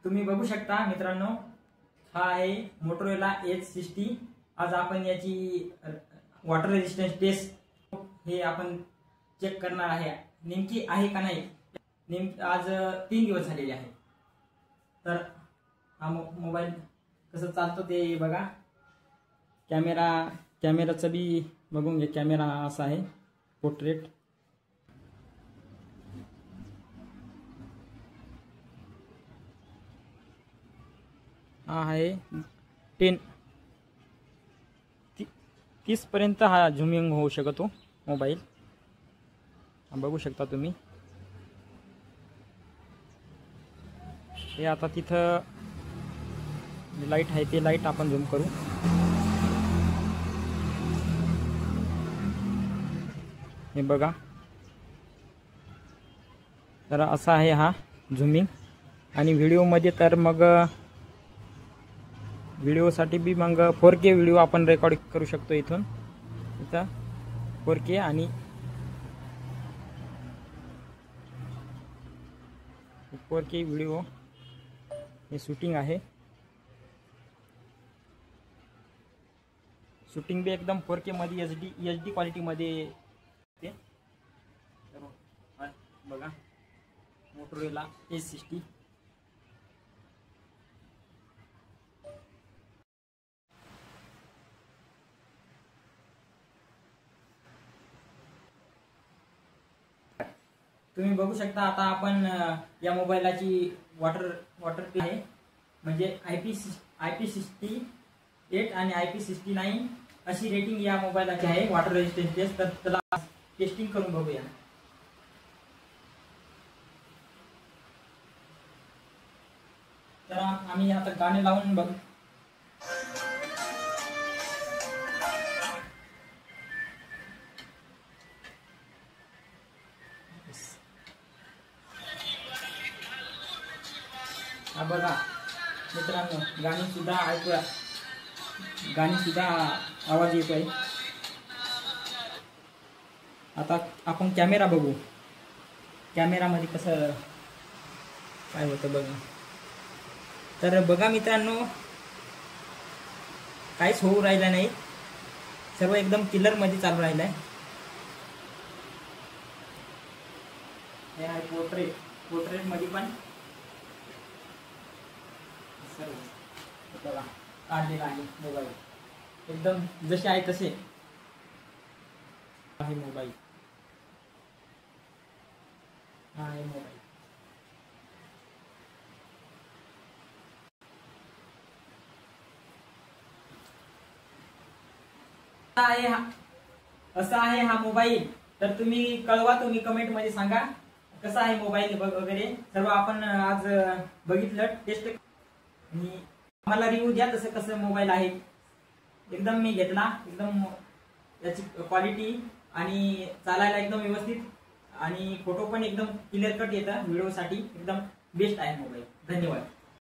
तुम्ही बघू शकता मित्रांनो, हा आहे मोटोरोला H60। आज आपण याची वॉटर रेजिस्टन्स टेस्ट हे आपण चेक करणार आहे, नेमकी आहे का नाही। आज 3 दिवस झालेले आहेत। तर हा मोबाईल कसं चालतो ते बघा। कॅमेराचं बी बघून घ्या। कॅमेरा असा आहे पोर्ट्रेट। हा आहे 30 पर्यंत हा झूमिंग होऊ शकतो मोबाईल। बघू शकता तुम्ही। हे आता तिथं लाईट आहे, ते लाईट आपण झूम करू। हे बघा, तर असा आहे हा झूमिंग। आणि व्हिडिओमध्ये तर मग व्हिडिओसाठी बी मग 4K व्हिडिओ आपण रेकॉर्ड करू शकतो। इथं 4K आणि 4K व्हिडिओ हे शूटिंग आहे। शूटिंग बी एकदम 4K मध्ये HD क्वालिटी मध्ये ते बघा मोटोरोला H60। तुम्ही बघू शकता। आता आपण या मोबाईलाची वॉटर आहे, म्हणजे IP68 आणि IP69 अशी रेटिंग या मोबाईलाची आहे वॉटर रेजिस्टन्स टेस्ट। तर त्याला टेस्टिंग करून बघूया। तर आम्ही आता गाणे लावून बघू। हा बघा मित्रांनो, गाणी सुद्धा ऐकूया, गाणी सुद्धा आवाज येतोय। आता आपण कॅमेरा बघू, कॅमेरामध्ये कसं काय होतं बघा। तर बघा मित्रांनो, काहीच होऊ राहिलं नाही, सर्व एकदम क्लिअर मध्ये चालू राहिलंय। हे आहे पोर्ट्रेट मध्ये पण बघा काढलेला आहे मोबाईल, एकदम जसे आहे तसे आहे मोबाईल। हा आहे मोबाईल। असा आहे हा मोबाईल। तर तुम्ही कळवा, तुम्ही कमेंट मध्ये सांगा कसा आहे मोबाईल वगैरे सर्व आपण आज बघितलं टेस्ट। आणि आम्हाला रिव्ह्यू द्या तसं कसं मोबाईल आहे। एकदम मी घेतला, एकदम याची क्वालिटी आणि चालायला एकदम व्यवस्थित, आणि फोटो पण एकदम क्लिअर कट येतं। व्हिडिओसाठी एकदम बेस्ट आहे मोबाईल। धन्यवाद।